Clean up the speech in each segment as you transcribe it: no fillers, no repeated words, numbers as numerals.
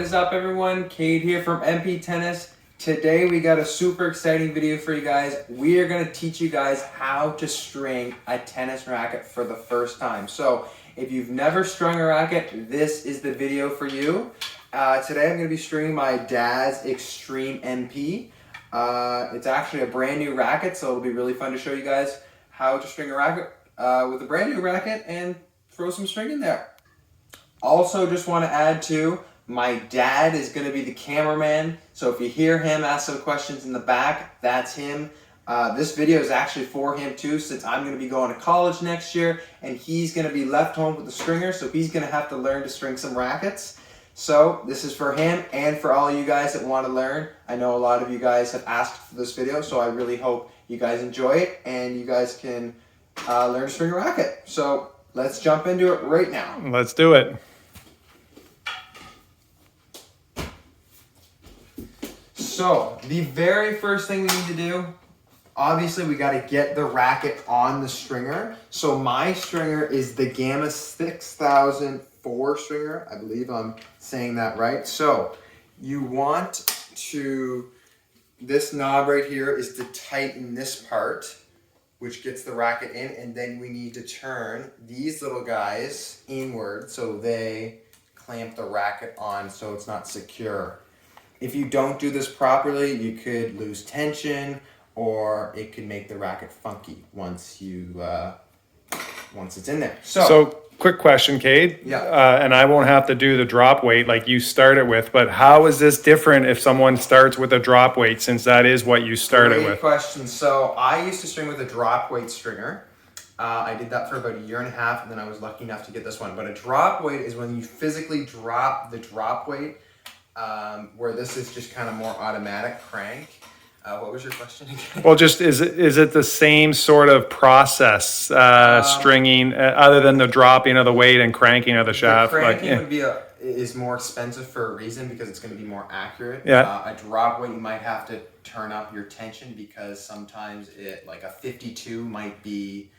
is up, everyone? Cade here from MP Tennis. Today we got a super exciting video for you guys. We are going to teach you guys how to string a tennis racket for the first time. So if you've never strung a racket, this is the video for you. Today I'm going to be stringing my dad's Extreme MP. It's actually a brand new racket, so it'll be really fun to show you guys how to string a racket with a brand new racket and throw some string in there. Also, just want to add too, my dad is going to be the cameraman, so if you hear him ask some questions in the back, that's him. This video is actually for him too, since I'm going to be going to college next year, and he's going to be left home with a stringer, so he's going to have to learn to string some rackets. So this is for him and for all you guys that want to learn. I know a lot of you guys have asked for this video, so I really hope you guys enjoy it and you guys can learn to string a racket. So let's jump into it right now. Let's do it. So the very first thing we need to do, obviously we got to get the racket on the stringer. So my stringer is the Gamma 6004 stringer. I believe I'm saying that right. So you want to, this knob right here is to tighten this part, which gets the racket in, and then we need to turn these little guys inward so they clamp the racket on so it's not secure. If you don't do this properly, you could lose tension, or it could make the racket funky once it's in there. So quick question, Cade. Yeah. And I won't have to do the drop weight like you started with, but how is this different if someone starts with a drop weight, since that is what you started Great with? question. So I used to string with a drop weight stringer. I did that for about 1.5 years, and then I was lucky enough to get this one. But a drop weight is when you physically drop the drop weight, where this is just kind of more automatic crank. What was your question again? Well, just is it the same sort of process, stringing, other than the dropping of the weight and cranking of the shaft? The cranking is more expensive for a reason, because it's going to be more accurate. Yeah. A drop weight, you might have to turn up your tension, because sometimes like a 52 might be,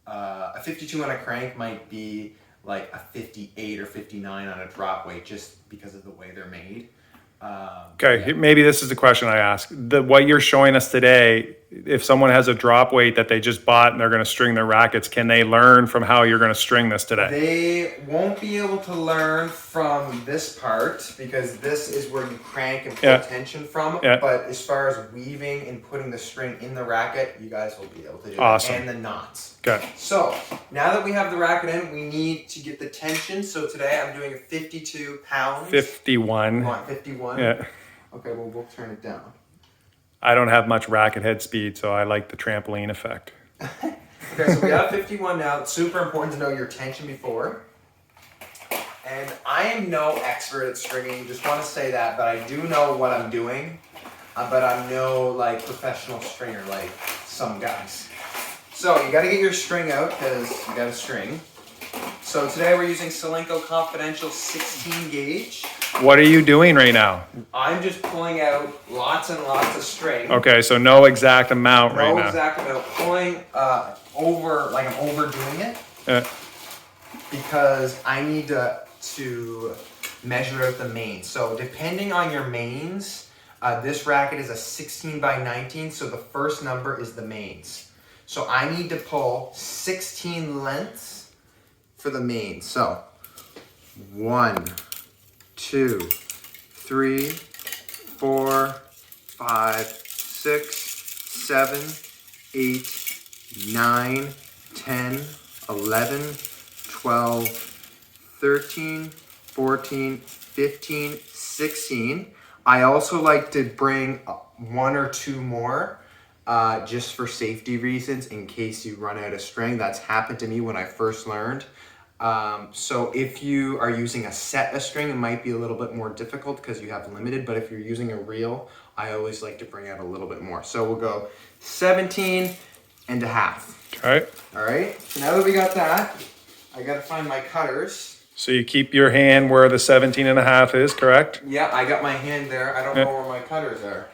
a 52 on a crank might be like a 58 or 59 on a drop weight, just because of the way they're made. Okay, yeah. Maybe this is the question I ask. What you're showing us today, if someone has a drop weight that they just bought and they're going to string their rackets, can they learn from how you're going to string this today? They won't be able to learn from this part, because this is where you crank and pull tension from. Yeah. But as far as weaving and putting the string in the racket, you guys will be able to do awesome. that. And the knots. Okay. So now that we have the racket in, we need to get the tension. So today I'm doing a 52 pounds. 51. You want 51? Yeah. Okay, well, we'll turn it down. I don't have much racket head speed, so I like the trampoline effect. Okay, so we have 51 now. It's super important to know your tension before. And I am no expert at stringing, just want to say that, but I do know what I'm doing. But I'm no like professional stringer like some guys. So you got to get your string out, because you got a string. So today we're using Solinco Confidential 16 gauge. What are you doing right now? I'm just pulling out lots and lots of string. Okay, so no exact amount right now. No exact amount. Pulling over, like I'm overdoing it. Because I need to measure out the mains. So depending on your mains, this racket is a 16 by 19, so the first number is the mains. So I need to pull 16 lengths for the mains. So 1, 2, 3, 4, 5, 6, 7, 8, 9, 10, 11, 12, 13, 14, 15, 16. I also like to bring 1 or 2 more just for safety reasons, in case you run out of string. That's happened to me when I first learned. So if you are using a set of string, it might be a little bit more difficult because you have limited, but if you're using a reel, I always like to bring out a little bit more. So we'll go 17 and a half. Okay. All right, so now that we got that, I got to find my cutters. So you keep your hand where the 17 and a half is, correct? Yeah, I got my hand there. I don't know where my cutters are.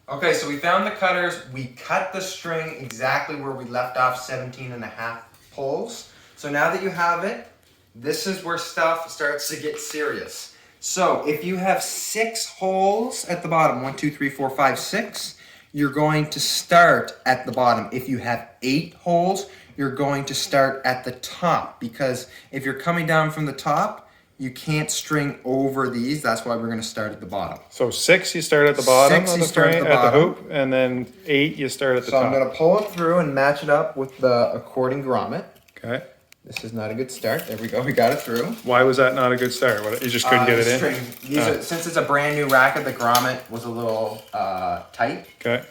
Okay, so we found the cutters. We cut the string exactly where we left off, 17 and a half pulls. So now that you have it, this is where stuff starts to get serious. So if you have 6 holes at the bottom, 1, 2, 3, 4, 5, 6, you're going to start at the bottom. If you have 8 holes, you're going to start at the top, because if you're coming down from the top, you can't string over these. That's why we're going to start at the bottom. So 6 you start at the bottom 6 of you the start frame, at the at the bottom. hoop, and then 8 you start at the So top. I'm going to pull it through and match it up with the according grommet. Okay. This is not a good start. There we go. We got it through. Why was that not a good start? What, you just couldn't get it in? String. Since it's a brand new racket, the grommet was a little tight. Okay.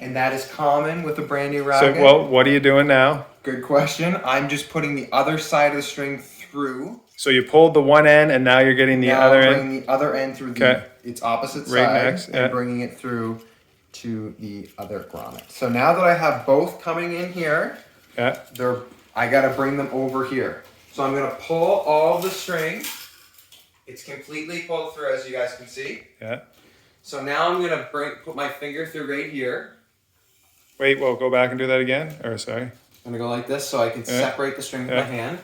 And that is common with a brand new racket. So, well, what are you doing now? Good question. I'm just putting the other side of the string through. So you pulled the one end, and now you're getting the other end? Bringing the other end through its opposite Right side. next, and bringing it through to the other grommet. So now that I have both coming in here, I got to bring them over here. So I'm going to pull all the string. It's completely pulled through, as you guys can see. Yeah. So now I'm going to put my finger through right here. Wait, well, go back and do that again? Or, sorry. I'm going to go like this so I can separate the string with my hand.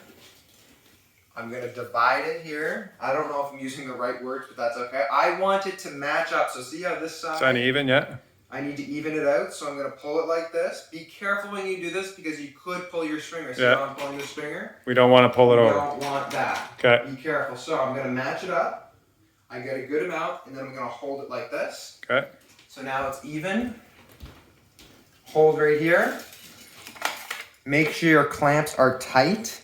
I'm going to divide it here. I don't know if I'm using the right words, but that's okay. I want it to match up. So see how this side... It's uneven, yeah? I need to even it out, so I'm going to pull it like this. Be careful when you do this, because you could pull your stringer. See how I'm pulling the stringer? We don't want to pull it over. We don't want that. Okay. Be careful. So I'm going to match it up. I get a good amount, and then I'm going to hold it like this. Okay. So now it's even. Hold right here. Make sure your clamps are tight.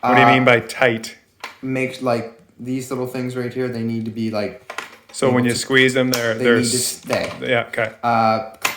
What do you mean by tight? Make, like, these little things right here, they need to be, like... So when you squeeze them, they need to stay. Yeah, okay.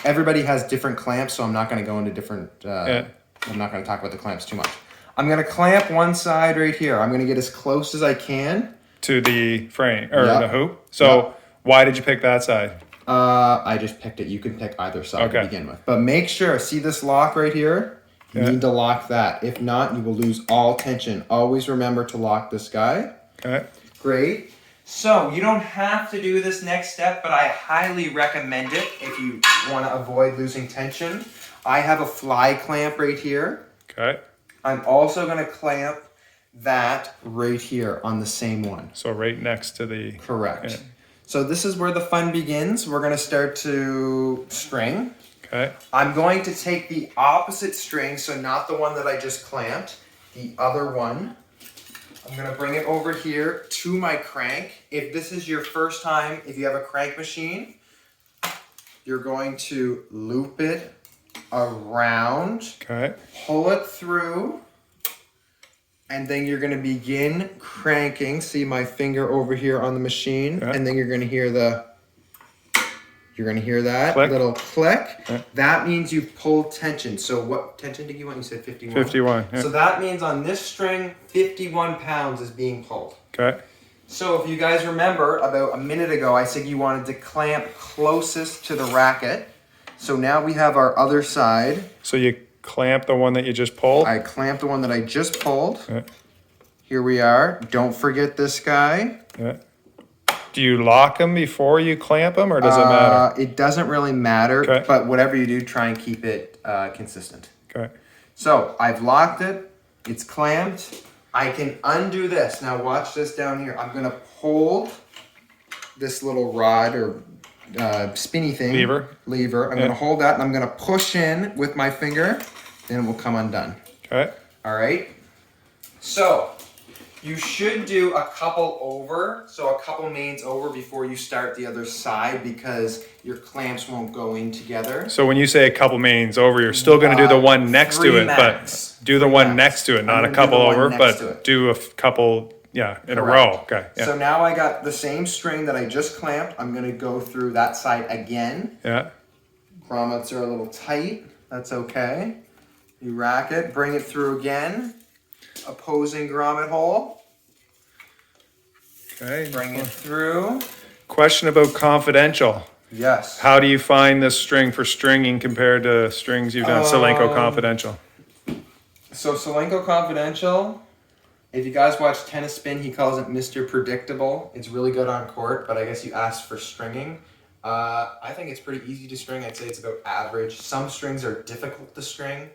Everybody has different clamps, so I'm not going to go into different... I'm not going to talk about the clamps too much. I'm going to clamp one side right here. I'm going to get as close as I can. To the frame, or the hoop. So why did you pick that side? I just picked it. You can pick either side to begin with. But make sure, see this lock right here? You need to lock that. If not, you will lose all tension. Always remember to lock this guy. Okay. Great. So you don't have to do this next step, but I highly recommend it if you want to avoid losing tension. I have a fly clamp right here. Okay. I'm also going to clamp that right here on the same one. So right next to the... Correct. Yeah. So this is where the fun begins. We're going to start to string. Okay. I'm going to take the opposite string, so not the one that I just clamped, the other one. I'm going to bring it over here to my crank. If this is your first time, if you have a crank machine, you're going to loop it around, pull it through, and then you're going to begin cranking. See my finger over here on the machine, and then you're going to hear that click. Little click. That means you've pulled tension. So what tension did you want? You said 51. 51. Yeah. So that means on this string, 51 pounds is being pulled. Okay. So if you guys remember, about a minute ago, I said you wanted to clamp closest to the racket. So now we have our other side. So you clamp the one that you just pulled? I clamped the one that I just pulled. Here we are. Don't forget this guy. Do you lock them before you clamp them, or does it matter? It doesn't really matter, but whatever you do, try and keep it consistent. Okay. So I've locked it. It's clamped. I can undo this. Now watch this down here. I'm going to hold this little rod or spinny thing. Lever. I'm going to hold that, and I'm going to push in with my finger. Then it will come undone. Okay. All right. So you should do a couple over, so a couple mains over before you start the other side, because your clamps won't go in together. So when you say a couple mains over, you're still going to do the one next to it, but do the one next to it, not a couple over, but do a couple, in a row. Okay. Yeah. So now I got the same string that I just clamped. I'm going to go through that side again. Yeah. Grommets are a little tight. That's okay. You rack it, bring it through again. Opposing grommet hole. Okay. Bring it through. Question about confidential. Yes. How do you find this string for stringing compared to strings you've done? Solenko Confidential. So Solenko Confidential, if you guys watch Tennis Spin, he calls it Mr. Predictable. It's really good on court, but I guess you asked for stringing. I think it's pretty easy to string. I'd say it's about average. Some strings are difficult to string.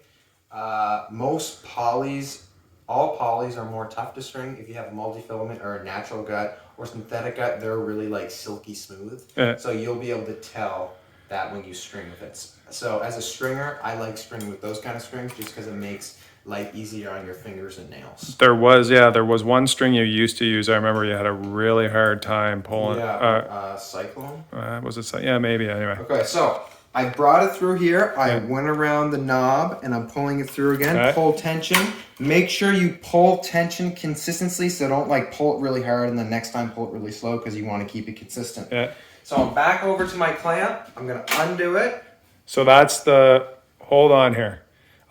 Most polys all polys are more tough to string. If you have a multi-filament or a natural gut or synthetic gut, they're really like silky smooth. So you'll be able to tell that when you string with it. So as a stringer, I like stringing with those kind of strings just because it makes life easier on your fingers and nails. There was one string you used to use. I remember you had a really hard time pulling. Yeah, Cyclone. Was it? Yeah, maybe. Anyway. Okay, so I brought it through here. I went around the knob and I'm pulling it through again. Okay. Pull tension. Make sure you pull tension consistently, so don't like pull it really hard and then next time pull it really slow because you want to keep it consistent. Yeah. So I'm back over to my clamp. I'm gonna undo it. So that's the. Hold on here.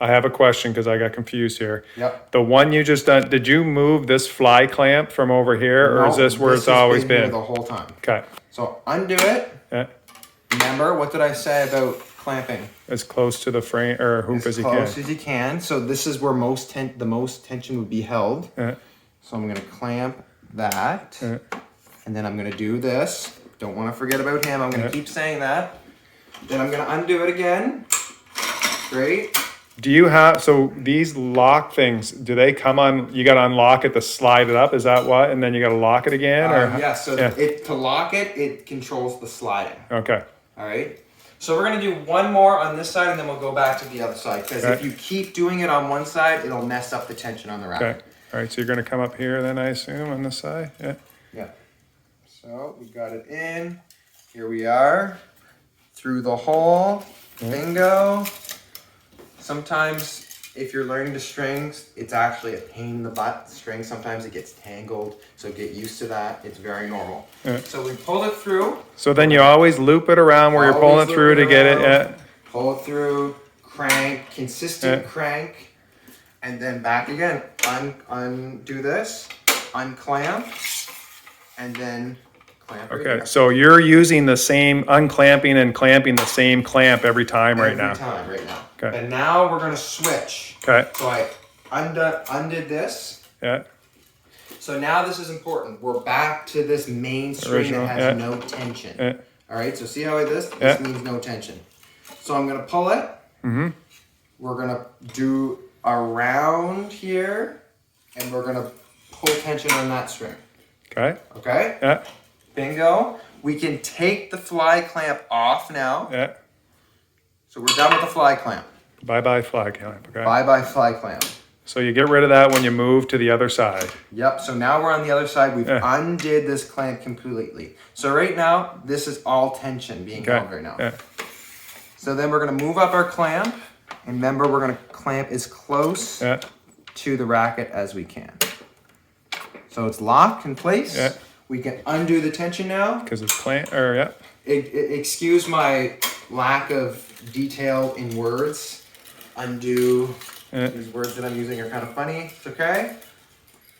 I have a question because I got confused here. Yep. The one you just done. Did you move this fly clamp from over here, or is this where it's always been? Here the whole time. Okay. So undo it. Yeah. Remember, what did I say about clamping? As close to the frame or hoop as you can. As close as you can. So this is where the most tension would be held. Yeah. So I'm gonna clamp that, Yeah. and then I'm gonna do this. Don't want to forget about him. I'm gonna keep saying that. Then I'm gonna undo it again. Great. Do you have, so these lock things, do they come on, you got to unlock it to slide it up? Is that what? And then you got to lock it again? Or Yeah, so to lock it, it controls the sliding. Okay. All right. So we're going to do one more on this side and then we'll go back to the other side. Because if you keep doing it on one side, it'll mess up the tension on the racket. Okay. All right, so you're going to come up here then, I assume, on this side? Yeah. Yeah. So we got it in. Here we are. Through the hole. Bingo. Sometimes if you're learning to string, it's actually a pain in the butt. String, sometimes it gets tangled. So get used to that. It's very normal. Yeah. So we pull it through. So then you always loop it around where you're pulling it through to get it. Yeah. Pull it through, crank, consistent crank, and then back again. Undo this, unclamp, and then clamp it again. So you're using the same unclamping and clamping the same clamp every time right now. Every time right now. Okay. And now we're gonna switch. Okay. So I undid this. Yeah. So now this is important. We're back to this main string that has no tension. Yeah. All right. So see how this means no tension. So I'm gonna pull it. Mm-hmm. We're gonna do around here, and we're gonna pull tension on that string. Okay. Okay. Yeah. Bingo. We can take the fly clamp off now. Yeah. So we're done with the fly clamp. Bye-bye fly clamp. Okay. Bye-bye fly clamp. So you get rid of that when you move to the other side. Yep. So now we're on the other side. We've undid this clamp completely. So right now, this is all tension being held right now. Yeah. So then we're gonna move up our clamp. And remember, we're gonna clamp as close to the racket as we can. So it's locked in place. Yeah. We can undo the tension now. Because it's Excuse my lack of detail in words. Undo. These words that I'm using are kind of funny. It's okay.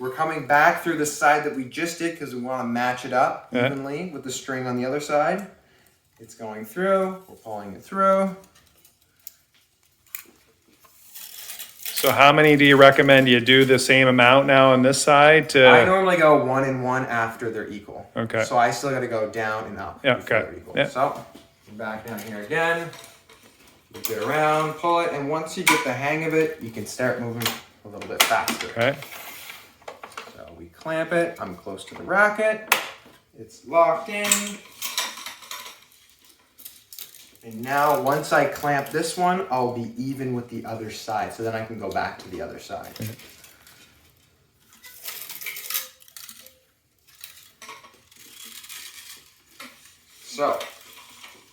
We're coming back through the side that we just did because we want to match it up evenly with the string on the other side. It's going through. We're pulling it through. So how many do you recommend you do the same amount now on this side? I normally go 1 and 1 after they're equal. Okay. So I still got to go down and up. Yeah. before Okay. they're equal. Yeah. So we're back down here again. Move it around, pull it, and once you get the hang of it, you can start moving a little bit faster. Okay. So we clamp it. I'm close to the racket. It's locked in. And now once I clamp this one, I'll be even with the other side. So then I can go back to the other side. So,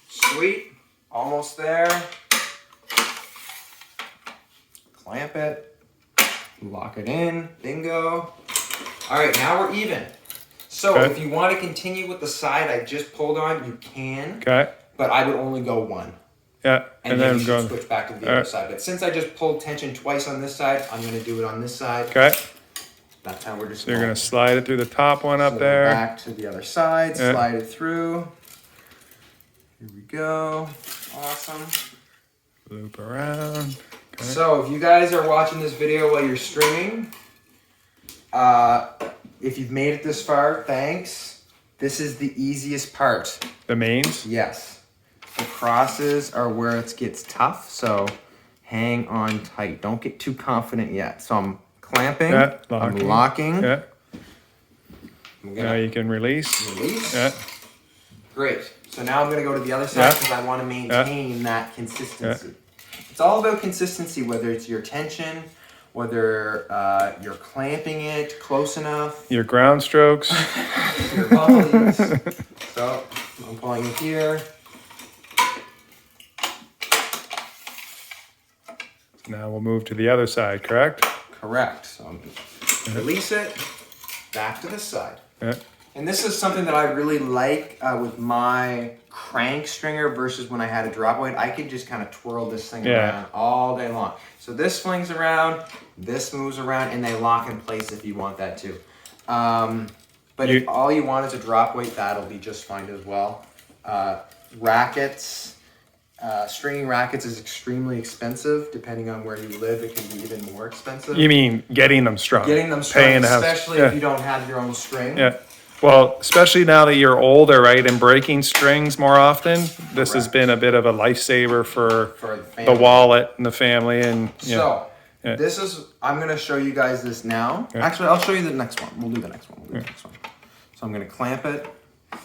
sweet, almost there. Clamp it, lock it in, bingo. All right, now we're even. So if you want to continue with the side I just pulled on, you can. Okay. But I would only go 1. Yeah. And then you should switch back to the other side. But since I just pulled tension twice on this side, I'm going to do it on this side. Okay. That's how we're just So you're going to slide it through the top one up so there. Back to the other side, slide it through. Here we go. Awesome. Loop around. Okay. So if you guys are watching this video while you're stringing, if you've made it this far, thanks. This is the easiest part. The mains? Yes. The crosses are where it gets tough, so hang on tight. Don't get too confident yet. So I'm clamping. Yeah, I'm locking. Yeah. I'm Now you can release. Release. Yeah. Great. So now I'm going to go to the other side because I want to maintain that consistency. Yeah. It's all about consistency, whether it's your tension, whether you're clamping it close enough. Your ground strokes. Your volleys. So I'm pulling it here. Now we'll move to the other side, correct? Correct. So I'm going to release it, back to this side. Yeah. And this is something that I really like with my crank stringer versus when I had a drop weight. I could just kind of twirl this thing around all day long. So this flings around, this moves around, and they lock in place if you want that too. But if all you want is a drop weight, that'll be just fine as well. Rackets. Stringing rackets is extremely expensive. Depending on where you live, it can be even more expensive. You mean getting them strung? Getting them strung, especially if you don't have your own string. Yeah. Well, especially now that you're older, right, and breaking strings more often, this has been a bit of a lifesaver for the wallet and the family. And this is, I'm going to show you guys this now. Yeah. Actually, I'll show you the next one. We'll do the next one. So I'm going to clamp it.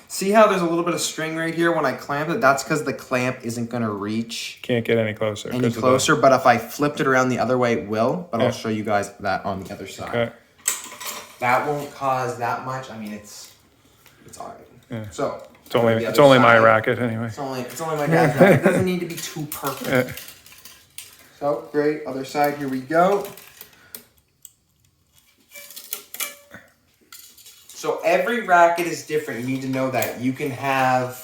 See how there's a little bit of string right here when I clamp it? That's because the clamp isn't going to reach. Can't get any closer. But if I flipped it around the other way, it will. But I'll show you guys that on the other side. Okay. That won't cause that much. I mean, it's all right. Yeah. So it's only my racket anyway. It's only my dad's racket. It doesn't need to be too perfect. Yeah. So great. Other side. Here we go. So every racket is different. You need to know that. You can have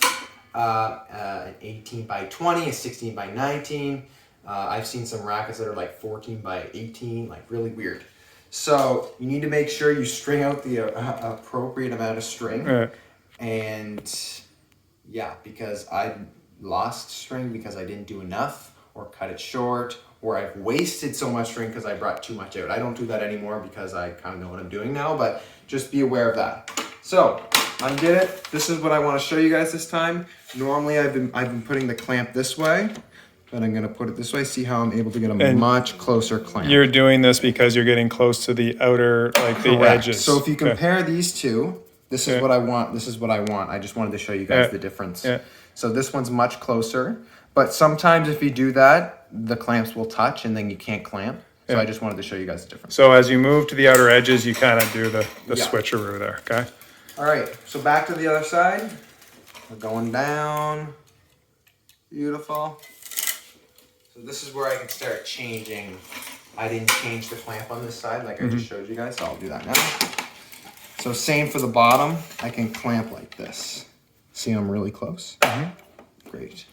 an 18 by 20, a 16 by 19. I've seen some rackets that are like 14 by 18, like really weird. So you need to make sure you string out the appropriate amount of string. Yeah. And yeah, because I lost string because I didn't do enough or cut it short, or I've wasted so much string because I brought too much out. I don't do that anymore because I kind of know what I'm doing now, but just be aware of that. So undid it. This is what I want to show you guys this time. Normally I've been putting the clamp this way, but I'm going to put it this way. See how I'm able to get a much closer clamp. You're doing this because you're getting close to the outer, like the edges. So if you compare these two, this is what I want. This is what I want. I just wanted to show you guys the difference. Yeah. So this one's much closer, but sometimes if you do that, the clamps will touch and then you can't clamp. So I just wanted to show you guys the difference. So as you move to the outer edges, you kind of do the switcheroo there, okay? All right, so back to the other side. We're going down. Beautiful. So this is where I can start changing. I didn't change the clamp on this side like I just showed you guys, so I'll do that now. So same for the bottom. I can clamp like this. See, I'm really close. Great.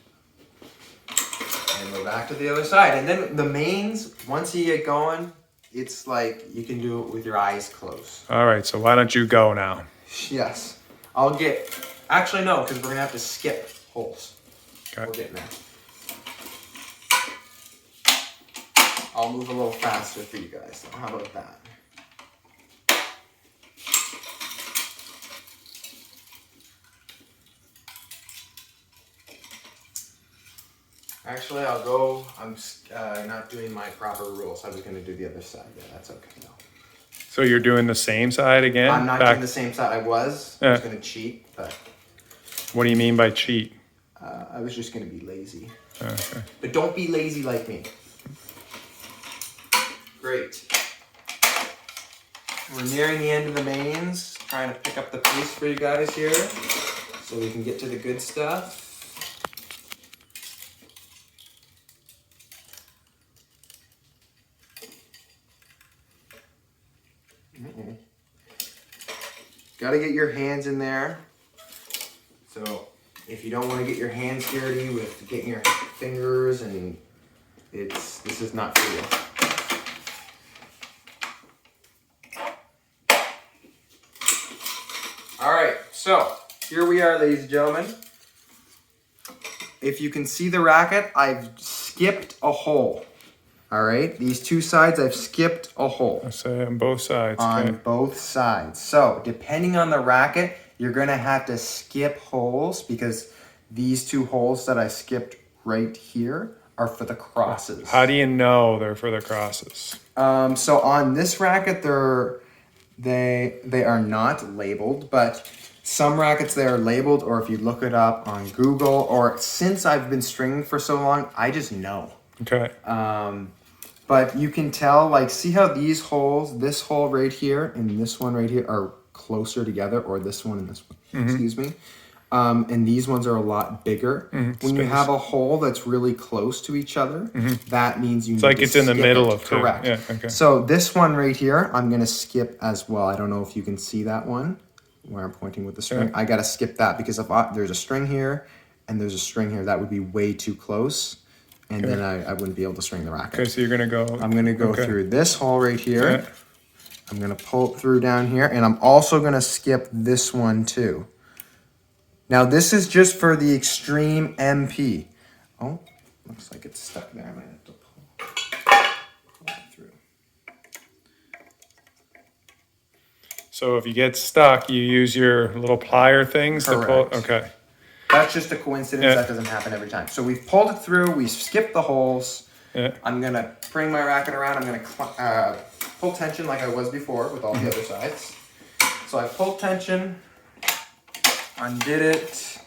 And we're back to the other side. And then the mains, once you get going, it's like you can do it with your eyes closed. All right, so why don't you go now? Yes. Actually no, because we're going to have to skip holes. Okay. We're getting there. I'll move a little faster for you guys. So how about that? Actually, I'll go. I'm not doing my proper rules. I was going to do the other side. Yeah, that's okay. No. So you're doing the same side again? I'm not doing the same side. I was going to cheat, but... What do you mean by cheat? I was just going to be lazy. Okay. But don't be lazy like me. Great. We're nearing the end of the mains. Trying to pick up the pace for you guys here so we can get to the good stuff. Got to get your hands in there. So if you don't want to get your hands dirty with getting your fingers, and this is not for you. All right, so here we are, ladies and gentlemen. If you can see the racket, I've skipped a hole. All right, these two sides, I've skipped a hole. I say on both sides. On both sides. So depending on the racket, you're gonna have to skip holes because these two holes that I skipped right here are for the crosses. How do you know they're for the crosses? So on this racket, they are not labeled, but some rackets they are labeled, or if you look it up on Google, or since I've been stringing for so long, I just know. Okay. But you can tell, like, see how these holes, this hole right here and this one right here are closer together, or this one and this one, excuse me. And these ones are a lot bigger. When you have a hole that's really close to each other, that means you need like to it's in the skip middle it. of two. Correct. Yeah, okay. So this one right here, I'm going to skip as well. I don't know if you can see that one where I'm pointing with the string. Yeah. I got to skip that because if there's a string here and there's a string here, that would be way too close. And then I wouldn't be able to string the racket. Okay, so you're going to go... I'm going to go through this hole right here. Yeah. I'm going to pull it through down here. And I'm also going to skip this one too. Now this is just for the extreme MP. Oh, looks like it's stuck there. I might have to pull it through. So if you get stuck, you use your little plier things to pull... Correct. Okay. That's just a coincidence. Yeah. That doesn't happen every time. So we've pulled it through. We've skipped the holes. Yeah. I'm going to bring my racket around. I'm going to pull tension like I was before with all the other sides. So I pulled tension, undid it,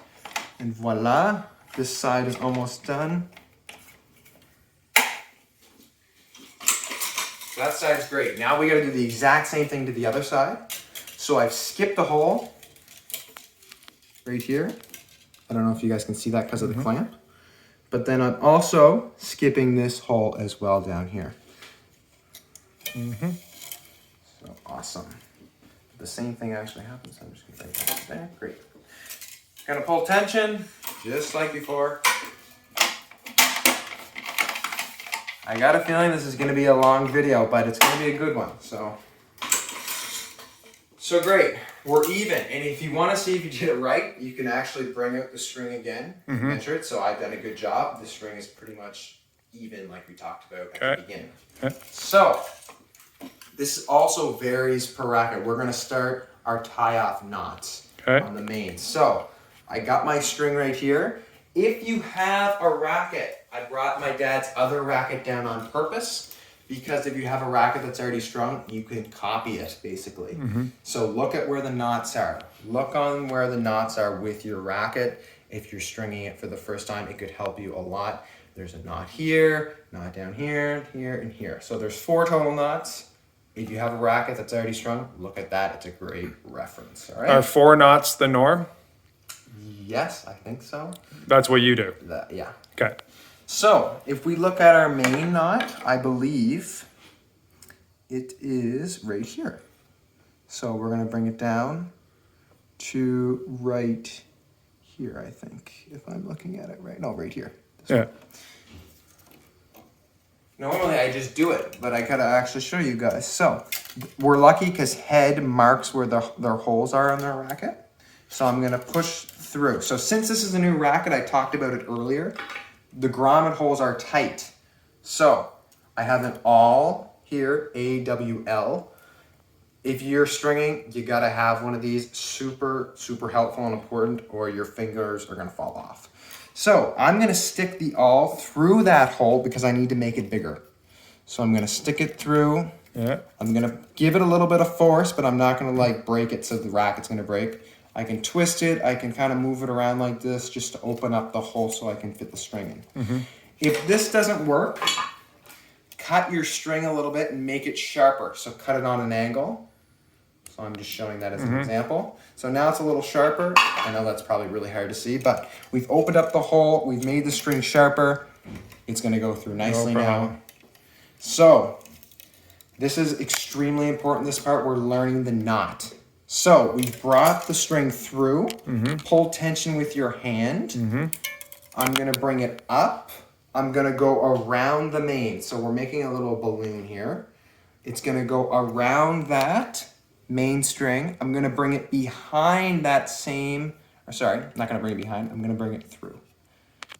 and voila. This side is almost done. That side's great. Now we got to do the exact same thing to the other side. So I've skipped the hole right here. I don't know if you guys can see that because of the clamp. But then I'm also skipping this hole as well down here. So awesome. The same thing actually happens. I'm just going to bring that there. Great. Gonna pull tension, just like before. I got a feeling this is gonna be a long video, but it's gonna be a good one. So great, we're even. And if you wanna see if you did it right, you can actually bring out the string again, measure it. So I've done a good job. The string is pretty much even like we talked about at the beginning. So, this also varies per racket. We're gonna start our tie-off knots on the main. So, I got my string right here. If you have a racket, I brought my dad's other racket down on purpose because if you have a racket that's already strung, you can copy it basically. So look at where the knots are. Look on where the knots are with your racket. If you're stringing it for the first time, it could help you a lot. There's a knot here, knot down here, here, and here. So there's 4 total knots. If you have a racket that's already strung, look at that. It's a great reference. All right. Are 4 knots the norm? Yes, I think so. That's what you do? Yeah. Okay. So, if we look at our main knot, I believe it is right here. So we're going to bring it down to right here, I think, if I'm looking at it right. No, right here. Yeah. Normally I just do it, but I gotta actually show you guys. So, we're lucky because head marks where their holes are on their racket. So I'm gonna push through. So since this is a new racket, I talked about it earlier, the grommet holes are tight. So I have an awl here, AWL. If you're stringing, you gotta have one of these. Super, super helpful and important, or your fingers are gonna fall off. So I'm gonna stick the awl through that hole because I need to make it bigger. So I'm gonna stick it through. Yeah. I'm gonna give it a little bit of force, but I'm not gonna like break it so the racket's gonna break. I can twist it, I can kind of move it around like this just to open up the hole so I can fit the string in. If this doesn't work, cut your string a little bit and make it sharper. So cut it on an angle. So I'm just showing that as an example. So now it's a little sharper. I know that's probably really hard to see, but we've opened up the hole, we've made the string sharper. It's gonna go through nicely now. So this is extremely important, this part, we're learning the knot. So we brought the string through, pull tension with your hand. I'm gonna bring it up. I'm gonna go around the main. So we're making a little balloon here. It's gonna go around that main string. I'm gonna bring it behind that same, or sorry, I'm not gonna bring it behind, I'm gonna bring it through.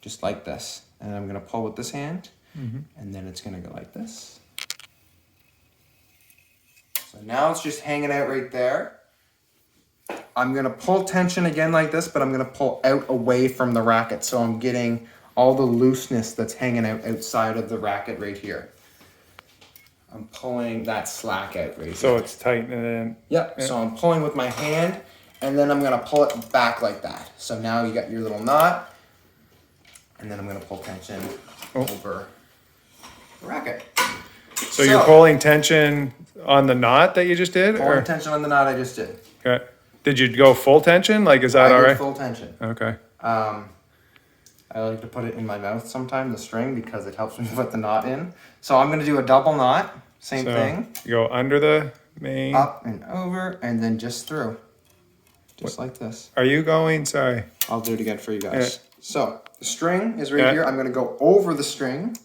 Just like this. And I'm gonna pull with this hand, and then it's gonna go like this. So now it's just hanging out right there. I'm gonna pull tension again like this, but I'm gonna pull out away from the racket. So I'm getting all the looseness that's hanging out outside of the racket right here. I'm pulling that slack out right So here. it's tightening in. Yep, so I'm pulling with my hand, and then I'm gonna pull it back like that. So now you got your little knot, and then I'm gonna pull tension over the racket. So you're pulling tension on the knot that you just did? Pulling tension on the knot I just did. Okay. Did you go full tension? Like, is that all right? Full tension. Okay. I like to put it in my mouth sometimes, the string, because it helps me put the knot in. So I'm gonna do a double knot, same thing. You go under the main. Up and over, and then just through. Just like this. Are you going? Sorry. I'll do it again for you guys. So the string is right here. I'm gonna go over the string,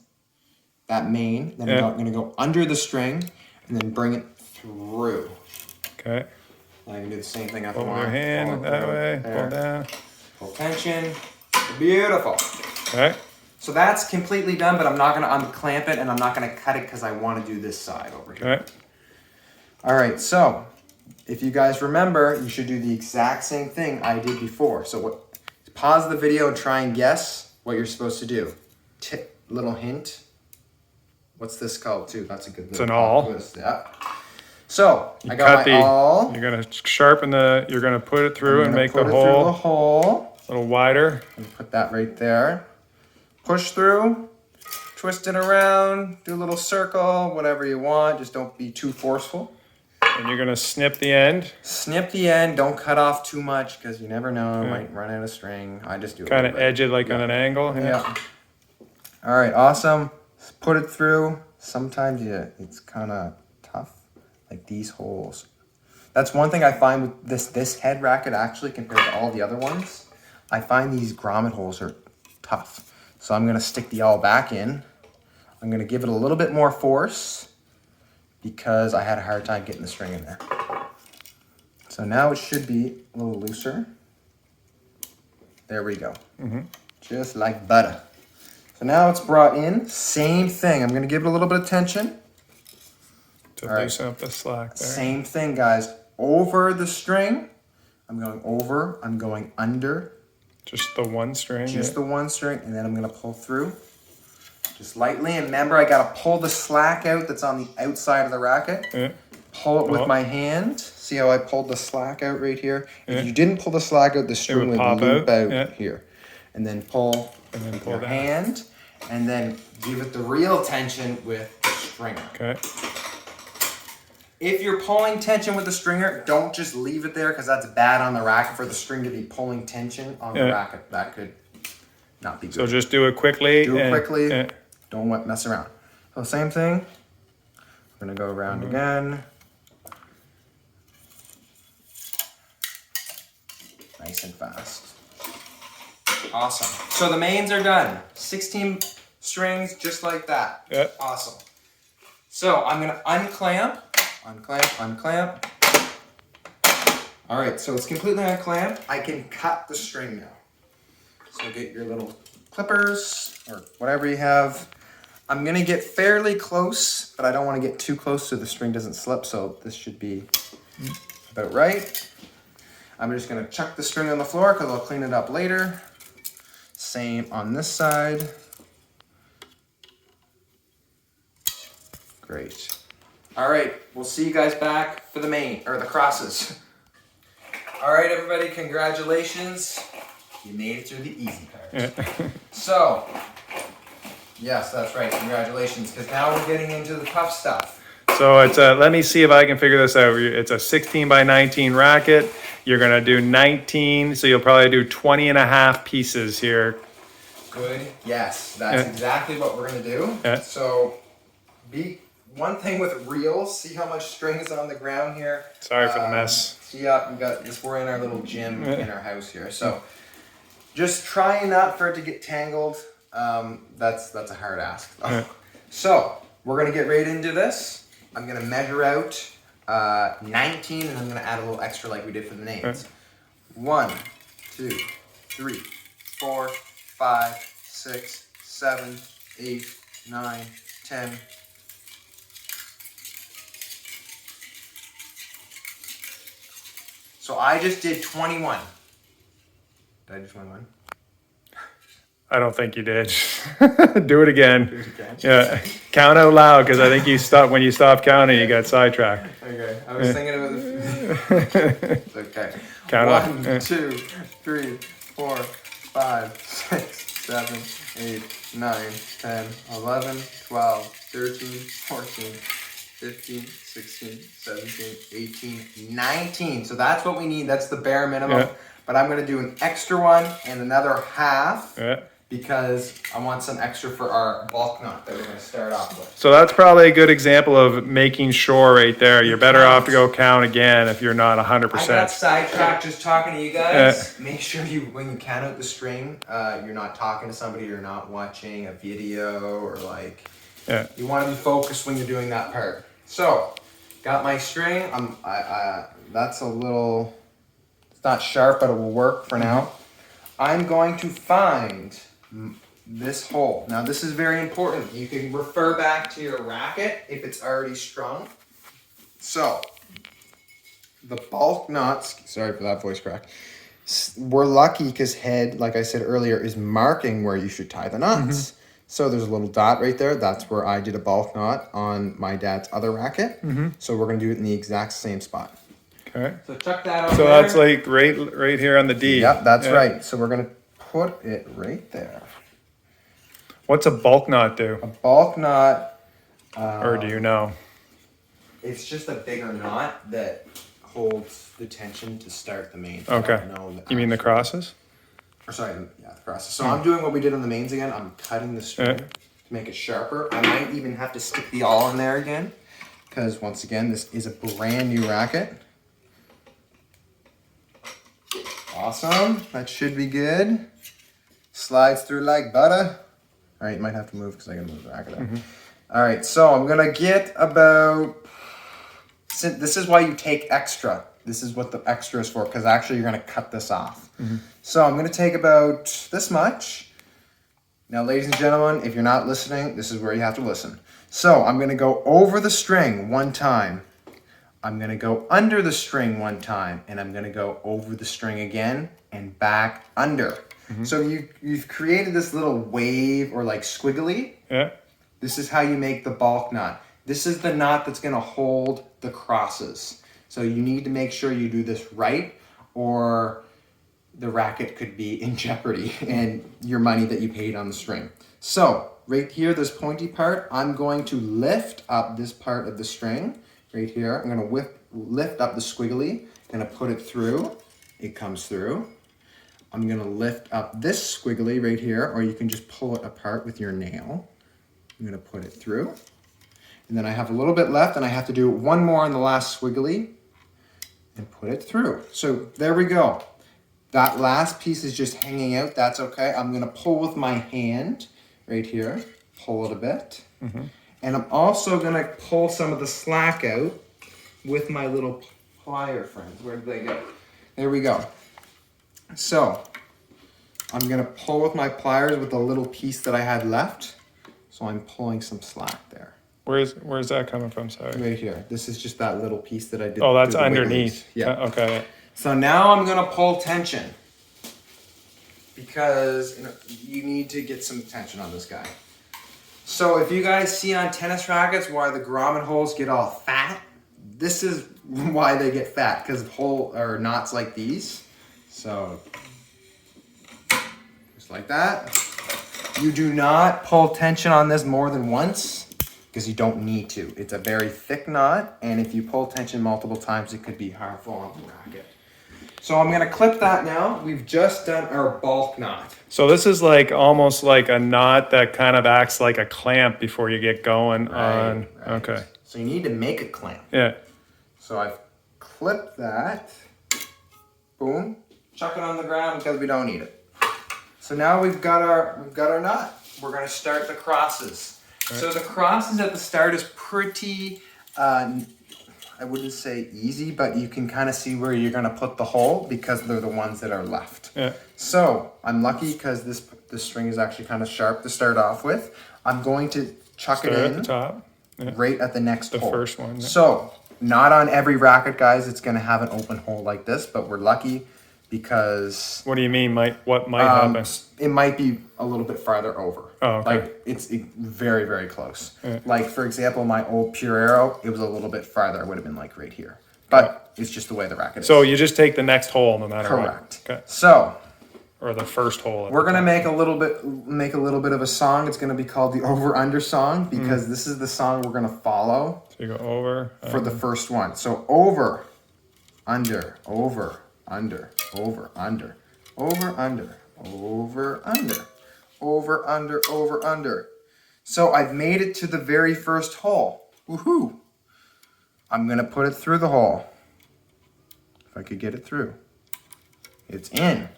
that main, then I'm gonna go under the string, and then bring it through. Okay. And I can do the same thing after Pull your hand that way, pull down. Pull tension. Beautiful. Okay. So that's completely done, but I'm not gonna unclamp it and I'm not gonna cut it because I want to do this side over here. Okay. All right, so if you guys remember, you should do the exact same thing I did before. So pause the video and try and guess what you're supposed to do. Little hint. What's this called too? That's a good. It's an awl. Twist. Yeah. So You I got my awl. You're gonna sharpen you're gonna put it through and make the Through the hole hole. a little wider. And put that right there. Push through, twist it around, do a little circle, whatever you want. Just don't be too forceful. And you're gonna snip the end. Snip the end. Don't cut off too much because you never know. I might run out of string. I just do it. Kind of edge it like on an angle. Yeah. All right, awesome. Put it through. Sometimes it's kind of tough, like these holes. That's one thing I find with this head racket actually compared to all the other ones. I find these grommet holes are tough. So I'm gonna stick the awl back in. I'm gonna give it a little bit more force because I had a hard time getting the string in there. So now it should be a little looser. There we go. Just like butter. So now it's brought in, same thing. I'm gonna give it a little bit of tension. To loosen up the slack there. Same thing, guys. Over the string. I'm going over, I'm going under. Just the one string? Just the one string, and then I'm gonna pull through. Just lightly, and remember I gotta pull the slack out that's on the outside of the racket. Pull it with my hand. See how I pulled the slack out right here? If you didn't pull the slack out, the string would loop out here. And then pull your hand, and then give it the real tension with the stringer. Okay. If you're pulling tension with the stringer, don't just leave it there because that's bad on the racket for the string to be pulling tension on the racket. That could not be good. So just do it quickly. Do it quickly. Don't mess around. So same thing. I'm going to go around again. Nice and fast. Awesome. So the mains are done. 16 strings just like that. Yeah. Awesome. So I'm going to unclamp. Unclamp. All right, so it's completely unclamped. I can cut the string now. So get your little clippers or whatever you have. I'm gonna get fairly close, but I don't wanna get too close so the string doesn't slip, so this should be about right. I'm just gonna chuck the string on the floor because I'll clean it up later. Same on this side. Great. All right, we'll see you guys back for the main, or the crosses. All right, everybody, congratulations. You made it through the easy part. So, yes, that's right, congratulations, because now we're getting into the tough stuff. So it's let me see if I can figure this out. It's a 16 by 19 racket. You're gonna do 19, so you'll probably do 20 and a half pieces here. Good, yes, that's exactly what we're gonna do. So, one thing with reels, see how much string is on the ground here? Sorry for the mess. Yeah, we got this. We're in our little gym in our house here, so just trying not for it to get tangled. That's a hard ask. So we're gonna get right into this. I'm gonna measure out 19, and I'm gonna add a little extra like we did for the names. 1, 2, 3, 4, 5, 6, 7, 8, 9, 10. So I just did 21. Did I do 21? I don't think you did. Do it again. Yeah. Count out loud, because I think you stopped, when you stopped counting, you got sidetracked. Okay, I was thinking about the. Okay. Count One, up. 2, 3, 4, 5, 6, 7, 8, 9, 10, 11, 12, 13, 14, 15, 16, 17, 18, 19. So that's what we need. That's the bare minimum. Yeah. But I'm going to do an extra one and another half. Yeah. Because I want some extra for our bulk knot that we're going to start off with. So that's probably a good example of making sure right there. You're better off to go count again if you're not 100%. I got sidetracked just talking to you guys. Make sure when you count out the string, you're not talking to somebody, you're not watching a video or like. Yeah. You want to be focused when you're doing that part. So, got my string. That's a little. It's not sharp, but it will work for now. I'm going to find this hole. Now this is very important. You can refer back to your racket if it's already strung. So the bulk knots, sorry for that voice crack. We're lucky because head, like I said earlier, is marking where you should tie the knots. So there's a little dot right there. That's where I did a bulk knot on my dad's other racket. So we're gonna do it in the exact same spot. Okay. So chuck that over So there. that's like right here on the D. Yep, that's right. So we're gonna put it right there. What's a bulk knot do? A bulk knot. Or do you know? It's just a bigger knot that holds the tension to start the main. Okay. You mean the crosses? Or sorry, yeah, the crosses. So I'm doing what we did on the mains again. I'm cutting the string to make it sharper. I might even have to stick the awl in there again. Because once again, this is a brand new racket. Awesome. That should be good. Slides through like butter. All right, you might have to move because I gotta move the racket out. All right, so I'm gonna get about. This is why you take extra. This is what the extra is for, because actually you're gonna cut this off. So I'm gonna take about this much. Now, ladies and gentlemen, if you're not listening, this is where you have to listen. So I'm gonna go over the string one time. I'm gonna go under the string one time, and I'm gonna go over the string again and back under. So you've created this little wave or like squiggly. Yeah. This is how you make the bulk knot. This is the knot that's gonna hold the crosses. So you need to make sure you do this right, or the racket could be in jeopardy and your money that you paid on the string. So right here, this pointy part, I'm going to lift up this part of the string right here. I'm gonna lift up the squiggly, gonna put it through. It comes through. I'm gonna lift up this squiggly right here, or you can just pull it apart with your nail. I'm gonna put it through. And then I have a little bit left, and I have to do one more on the last squiggly and put it through. So there we go. That last piece is just hanging out, that's okay. I'm gonna pull with my hand right here, pull it a bit. And I'm also gonna pull some of the slack out with my little plier friends. Where did they go? There we go. So I'm gonna pull with my pliers with the little piece that I had left. So I'm pulling some slack there. Where's that coming from? Sorry. Right here. This is just that little piece that I did. Oh, that's do the underneath. wigglies. Yeah. Okay. So now I'm gonna pull tension because you need to get some tension on this guy. So if you guys see on tennis rackets why the grommet holes get all fat, this is why they get fat, because of knots like these. So just like that. You do not pull tension on this more than once because you don't need to. It's a very thick knot, and if you pull tension multiple times, it could be harmful on the racket. So I'm gonna clip that now. We've just done our bulk knot. So this is like almost like a knot that kind of acts like a clamp before you get going on. Right. Okay. So you need to make a clamp. Yeah. So I've clipped that. Boom. Chuck it on the ground because we don't need it. So now we've got our knot. We're gonna start the crosses. Right. So the crosses at the start is pretty, I wouldn't say easy, but you can kind of see where you're gonna put the hole because they're the ones that are left. Yeah. So I'm lucky because this string is actually kind of sharp to start off with. I'm going to chuck it in at the top. Yeah. right at the next hole. The first one. Yeah. So not on every racket, guys, it's gonna have an open hole like this, but we're lucky because What do you mean? What might happen? it might be a little bit farther over. Oh, okay. Like it's very, very close. Like for example, my old Pure Arrow, it was a little bit farther. It would have been like right here. But it's just the way the racket is. So you just take the next hole no matter correct. what. Okay. So Or the first hole. we're gonna make a little bit of a song. It's gonna be called the Over Under song because this is the song we're gonna follow. So you go over for the first one. So over, under, over, under, over, under, over, under, over, under, over, under, over, under. So I've made it to the very first hole. Woohoo! I'm gonna put it through the hole. If I could get it through. It's in.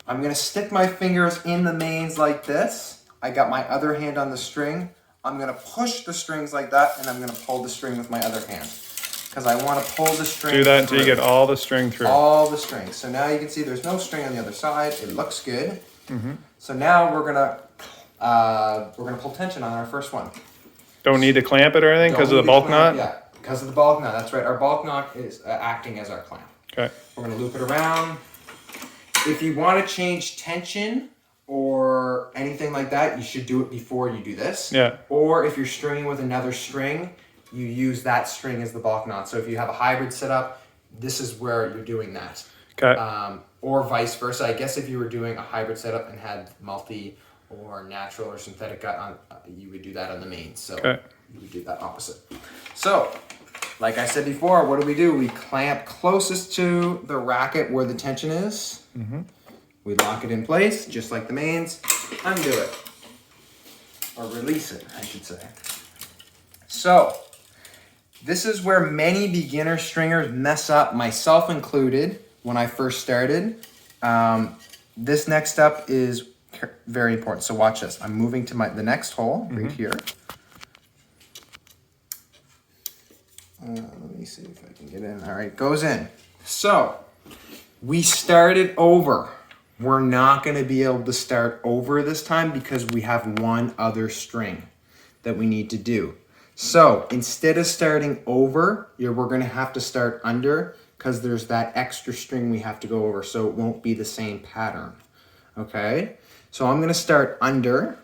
I'm gonna stick my fingers in the mains like this. I got my other hand on the string. I'm gonna push the strings like that, and I'm gonna pull the string with my other hand. Because I wanna pull the string Do that until you get all the string through. all the strings. So now you can see there's no string on the other side. It looks good. So now we're gonna pull tension on our first one. Don't need to clamp it or anything because of the bulk knot? Yeah, because of the bulk knot. That's right. Our bulk knot is acting as our clamp. Okay. We're gonna loop it around. If you want to change tension or anything like that, you should do it before you do this. Yeah. Or if you're stringing with another string, you use that string as the bulk knot. So if you have a hybrid setup, this is where you're doing that. Okay. Or vice versa. I guess if you were doing a hybrid setup and had multi or natural or synthetic gut on, you would do that on the main. So you would do that opposite. So, like I said before, what do? We clamp closest to the racket where the tension is. We lock it in place, just like the mains. Undo it. Or release it, I should say. So, this is where many beginner stringers mess up, myself included, when I first started. This next step is very important. So watch this. I'm moving to the next hole right here. Let me see if I can get in. All right, goes in. So we started over. We're not going to be able to start over this time because we have one other string that we need to do. So instead of starting over, we're going to have to start under because there's that extra string we have to go over. So it won't be the same pattern. Okay? So I'm going to start under,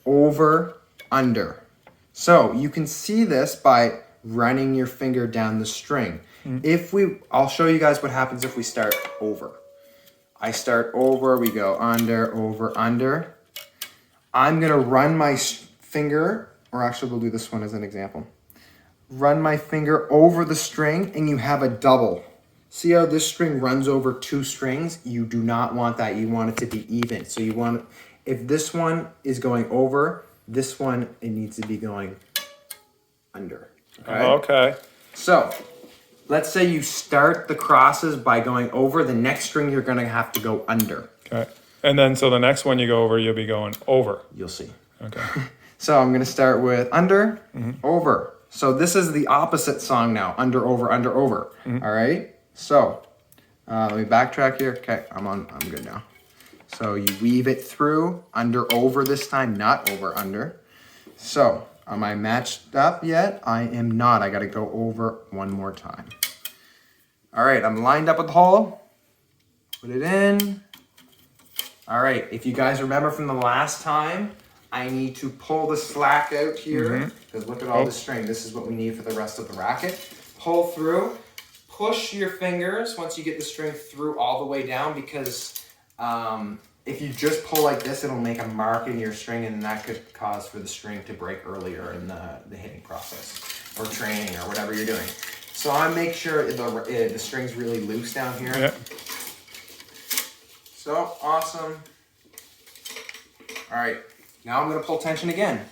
over, under. So you can see this by running your finger down the string. I'll show you guys what happens if we start over. I start over, we go under, over, under. I'm gonna run my finger, or actually we'll do this one as an example. Run my finger over the string and you have a double. See how this string runs over two strings? You do not want that. You want it to be even. So you want, if this one is going over, this one, it needs to be going under. Okay. So let's say you start the crosses by going over. The next string you're going to have to go under. Okay. And then so the next one you go over, you'll be going over. You'll see. Okay. So I'm going to start with under, over. So this is the opposite song now. Under, over, under, over. All right. So let me backtrack here. Okay, I'm good now. So you weave it through, under, over this time, not over, under. So am I matched up yet? I am not. I got to go over one more time. All right, I'm lined up with the hole. Put it in. All right, if you guys remember from the last time, I need to pull the slack out here because look at all the string. This is what we need for the rest of the racket. Pull through. Push your fingers once you get the string through all the way down because if you just pull like this, it'll make a mark in your string and that could cause for the string to break earlier in the hitting process or training or whatever you're doing. So I make sure the string's really loose down here. Yep. So awesome. All right, now I'm gonna pull tension again.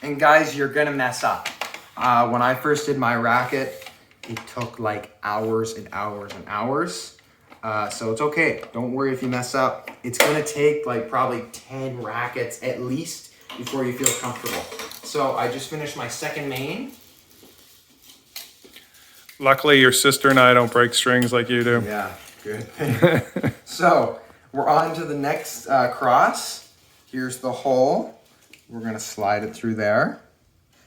And guys, you're gonna mess up. When I first did my racket, it took like hours and hours and hours. So it's okay. Don't worry if you mess up. It's gonna take like probably 10 rackets at least before you feel comfortable. So I just finished my second main. Luckily, your sister and I don't break strings like you do. Yeah, good thing. So we're on to the next cross. Here's the hole. We're gonna slide it through there.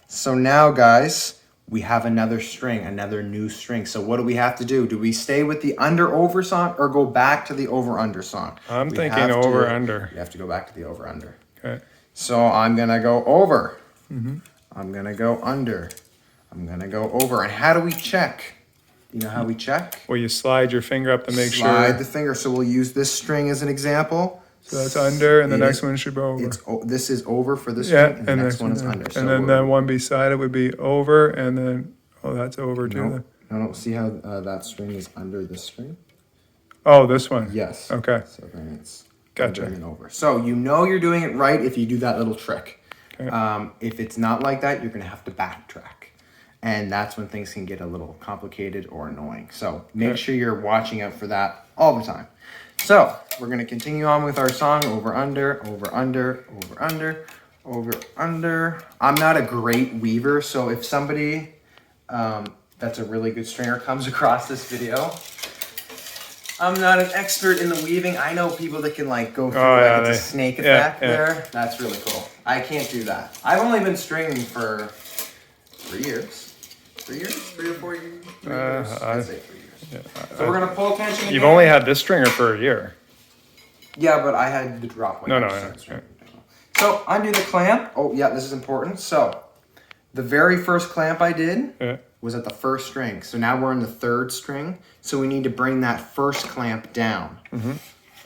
So now, guys, we have another string, another new string. So what do we have to do? Do we stay with the under-over song or go back to the over-under song? I'm thinking over-under. We have to go back to the over-under. Okay. So I'm going to go over. I'm going to go under. I'm going to go over. And how do we check? You know how we check? Well, you slide your finger up to make sure. Slide the finger. So we'll use this string as an example. So that's under, and the next one should be over. This is over for this string, and the next one is under. And then that one beside it would be over, and then, oh, that's over too. No, see how that string is under this string? Oh, this one? Yes. Okay. So then it's Gotcha. under and over. So you know you're doing it right if you do that little trick. Okay. If it's not like that, you're going to have to backtrack. And that's when things can get a little complicated or annoying. So make sure you're watching out for that all the time. So we're going to continue on with our song, over, under, over, under, over, under, over, under. I'm not a great weaver, so if somebody that's a really good stringer comes across this video, I'm not an expert in the weaving. I know people that can like go through it's a snake effect there. That's really cool. I can't do that. I've only been stringing for 3 years. 3 years? 3 or 4 years? 3 years. I'd say 3 years. Yeah, so we're gonna pull tension again. You've only had this stringer for a year. Yeah, but I had the drop weight. No. So undo the clamp. Oh yeah, this is important. So the very first clamp I did was at the first string. So now we're in the third string. So we need to bring that first clamp down.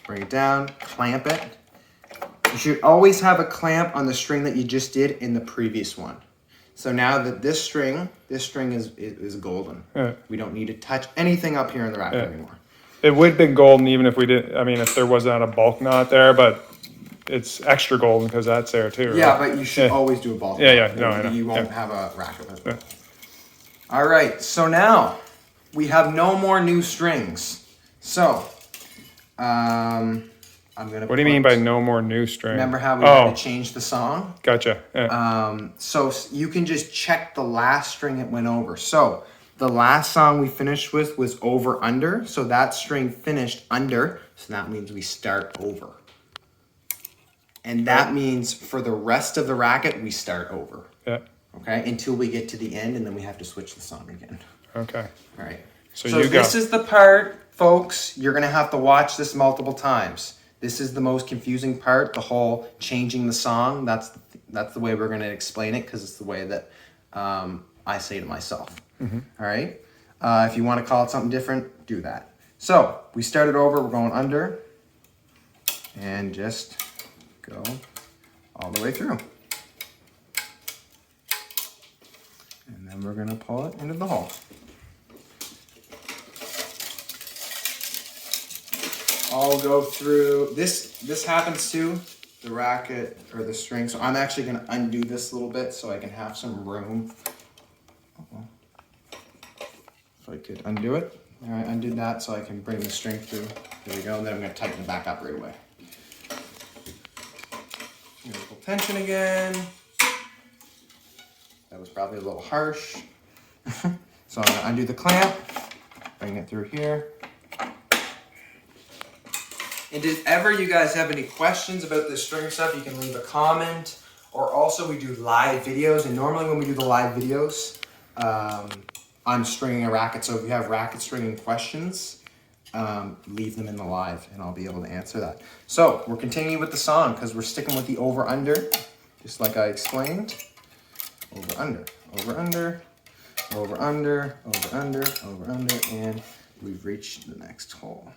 Bring it down, clamp it. You should always have a clamp on the string that you just did in the previous one. So now that this string is golden. We don't need to touch anything up here in the racket anymore. It would have been golden even if we did. I mean, if there was not a bulk knot there, but it's extra golden because that's there too. Right? Yeah, but you should always do a bulk knot. Yeah. No, I know. You won't have a racket with it. All right. So now we have no more new strings. So I'm gonna. What do you mean by no more new string? Remember how we had to change the song? Gotcha. Yeah. So you can just check the last string it went over. So the last song we finished with was over under. So that string finished under. So that means we start over. And that means for the rest of the racket, we start over. Yeah. Okay, until we get to the end, and then we have to switch the song again. Okay. All right. So this is the part, folks, you're gonna have to watch this multiple times. This is the most confusing part, the whole changing the song. That's the way we're gonna explain it, because it's the way that I say to myself. All right. If you want to call it something different, do that. So we started over. We're going under, and just go all the way through. And then we're going to pull it into the hole. I'll go through this. This happens to the racket or the string. So I'm actually going to undo this a little bit so I can have some room. If I could undo it. All right, undid that so I can bring the string through. There we go. And then I'm going to tighten it back up right away. Pull tension again. That was probably a little harsh. So I'm going to undo the clamp, bring it through here. And if ever you guys have any questions about this string stuff, you can leave a comment. Or also we do live videos, and normally when we do the live videos, I'm stringing a racket. So if you have racket stringing questions, leave them in the live and I'll be able to answer that. So we're continuing with the song because we're sticking with the over under, just like I explained. Over under, over under, over under, over under, over under, and we've reached the next hole.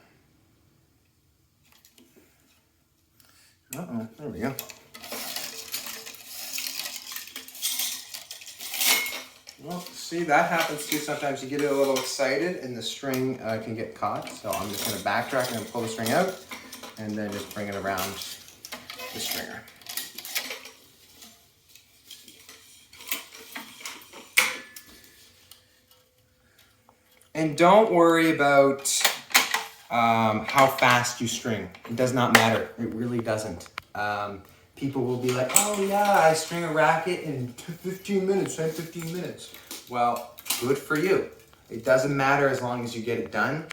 Uh-oh, there we go. Well, see, that happens too. Sometimes you get a little excited and the string can get caught. So I'm just going to backtrack and pull the string out and then just bring it around the stringer. And don't worry about how fast you string. It does not matter. It really doesn't. People will be like, oh yeah, I string a racket in 15 minutes, 15 minutes. Well, good for you. It doesn't matter as long as you get it done.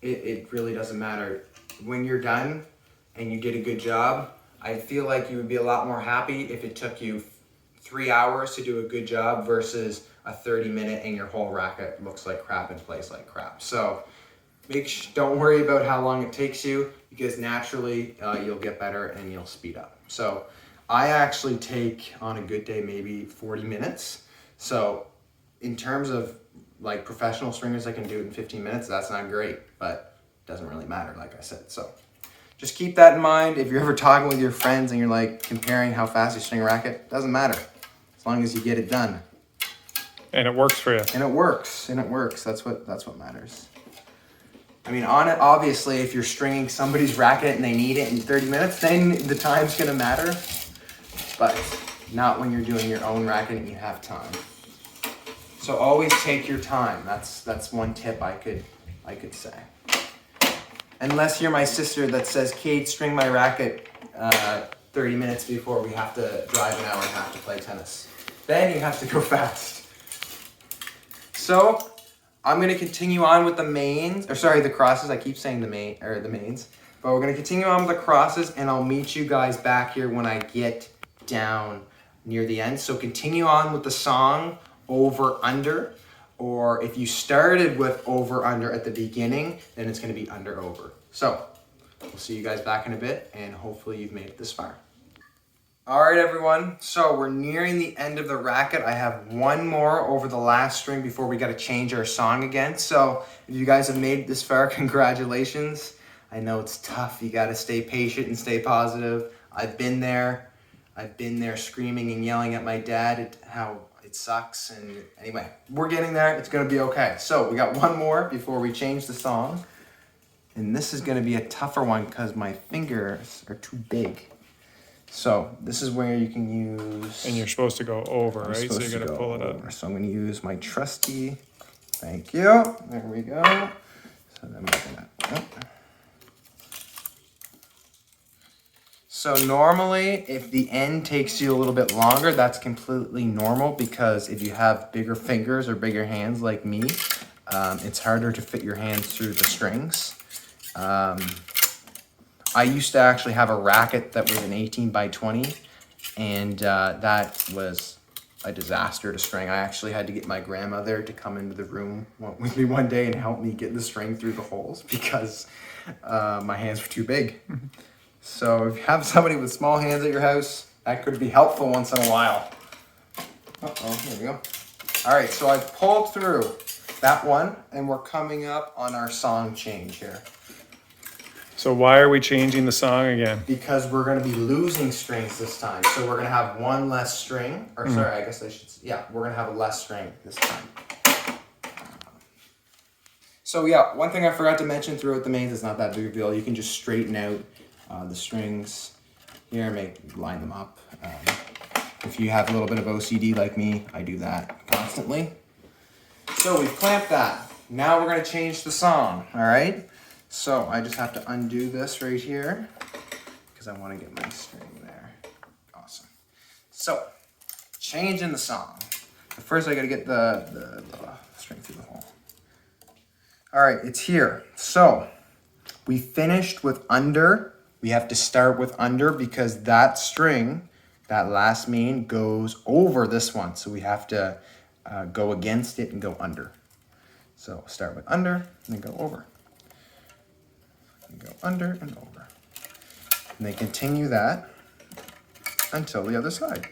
It really doesn't matter. When you're done and you did a good job, I feel like you would be a lot more happy if it took you 3 hours to do a good job versus a 30-minute and your whole racket looks like crap and plays like crap. So don't worry about how long it takes you, because naturally you'll get better and you'll speed up. So I actually take, on a good day, maybe 40 minutes. So in terms of like professional stringers, I can do it in 15 minutes. That's not great, but it doesn't really matter, like I said. So just keep that in mind. If you're ever talking with your friends and you're like comparing how fast you string a racket, doesn't matter as long as you get it done. And it works for you. And it works. And it works. That's what matters. I mean, on it, obviously, if you're stringing somebody's racket and they need it in 30 minutes, then the time's gonna matter. But not when you're doing your own racket and you have time. So always take your time. That's one tip I could say. Unless you're my sister that says, Cade, string my racket 30 minutes before we have to drive an hour and a half to play tennis. Then you have to go fast. So I'm gonna continue on with the mains, or sorry, the crosses. I keep saying the mains, but we're gonna continue on with the crosses, and I'll meet you guys back here when I get down near the end. So continue on with the song over under, or if you started with over under at the beginning, then it's gonna be under over. So we'll see you guys back in a bit, and hopefully you've made it this far. All right, everyone, so we're nearing the end of the racket. I have one more over the last string before we got to change our song again. So if you guys have made it this far, congratulations. I know it's tough. You got to stay patient and stay positive. I've been there screaming and yelling at my dad how it sucks. And anyway, we're getting there. It's going to be okay. So we got one more before we change the song. And this is going to be a tougher one because my fingers are too big. So this is where you can use... And you're supposed to go over, right? So you're going to pull it up. So I'm going to use my trusty... Thank you. There we go. So then we're going to... So normally, if the end takes you a little bit longer, that's completely normal, because if you have bigger fingers or bigger hands like me, it's harder to fit your hands through the strings. I used to actually have a racket that was an 18 by 20, and that was a disaster to string. I actually had to get my grandmother to come into the room with me one day and help me get the string through the holes because my hands were too big. So if you have somebody with small hands at your house, that could be helpful once in a while. Uh-oh, here we go. All right, so I've pulled through that one, and we're coming up on our song change here. So why are we changing the song again? Because we're going to be losing strings this time. So we're going to have one less string. Or sorry, I guess I should... Yeah, we're going to have a less string this time. So yeah, one thing I forgot to mention throughout the mains, it's not that big of a deal. You can just straighten out the strings here, line them up. If you have a little bit of OCD like me, I do that constantly. So we've clamped that. Now we're going to change the song, all right? So I just have to undo this right here because I want to get my string there. Awesome. So, changing the song. But first I got to get the string through the hole. All right, it's here. So, we finished with under. We have to start with under because that string, that last main, goes over this one. So we have to go against it and go under. So start with under and then go over. Go under and over. And then continue that until the other side.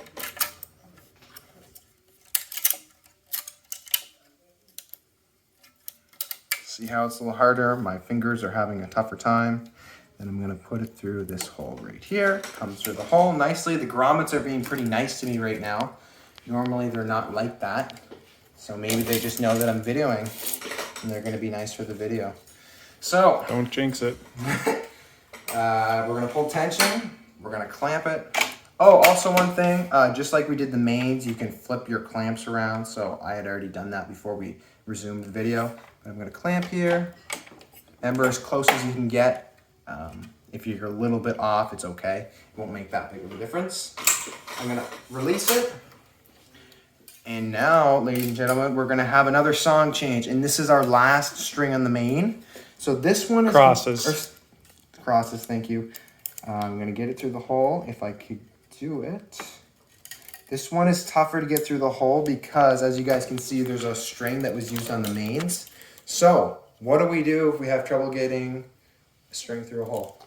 See how it's a little harder? My fingers are having a tougher time. Then I'm going to put it through this hole right here. Comes through the hole nicely. The grommets are being pretty nice to me right now. Normally they're not like that. So maybe they just know that I'm videoing and they're going to be nice for the video. So don't jinx it. We're going to pull tension. We're going to clamp it. Oh, also one thing, just like we did the mains, you can flip your clamps around. So I had already done that before we resumed the video. I'm going to clamp here. Remember, as close as you can get. If you're a little bit off, it's okay. It won't make that big of a difference. I'm going to release it. And now, ladies and gentlemen, we're going to have another song change. And this is our last string on the main. So this one is... Crosses. Crosses, thank you. I'm going to get it through the hole if I could do it. This one is tougher to get through the hole because, as you guys can see, there's a string that was used on the mains. So, what do we do if we have trouble getting a string through a hole?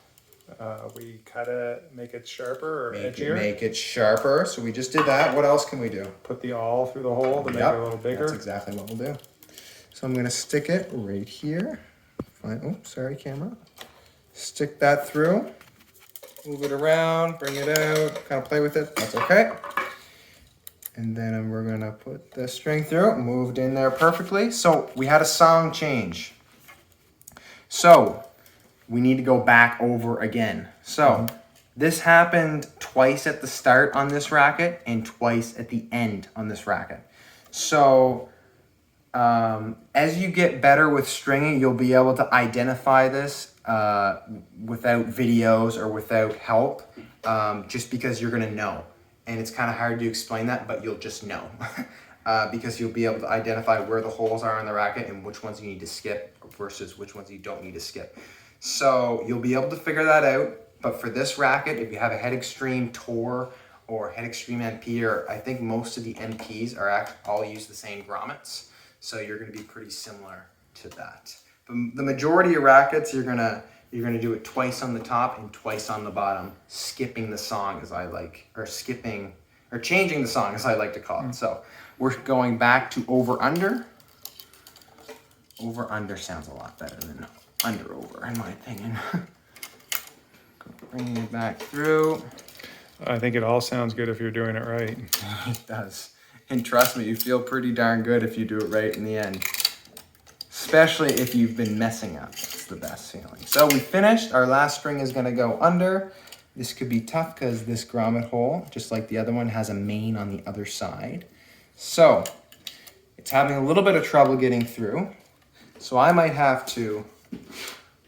We cut it, make it sharper or edgier. Make it sharper. So we just did that. What else can we do? Put the awl through the hole to make it a little bigger. That's exactly what we'll do. So I'm going to stick it right here. Fine. Oh, sorry, camera. Stick that through. Move it around, bring it out, kind of play with it. That's okay. And then we're going to put the string through. Moved in there perfectly. So we had a song change. So we need to go back over again. So this happened twice at the start on this racket and twice at the end on this racket. So as you get better with stringing, you'll be able to identify this without videos or without help, just because you're gonna know. And it's kind of hard to explain that, but you'll just know. Because you'll be able to identify where the holes are on the racket and which ones you need to skip versus which ones you don't need to skip. So you'll be able to figure that out. But for this racket, if you have a Head Extreme Tour or Head Extreme MP, or I think most of the MPs are all use the same grommets. So you're going to be pretty similar to that. But the majority of rackets, you're gonna do it twice on the top and twice on the bottom, skipping the song as I like, or changing the song as I like to call it. So we're going back to over under. Over under sounds a lot better than under over in my opinion. Bringing it back through. I think it all sounds good if you're doing it right. It does. And trust me, you feel pretty darn good if you do it right in the end. Especially if you've been messing up. It's the best feeling. So we finished. Our last string is going to go under. This could be tough because this grommet hole, just like the other one, has a main on the other side. So it's having a little bit of trouble getting through. So I might have to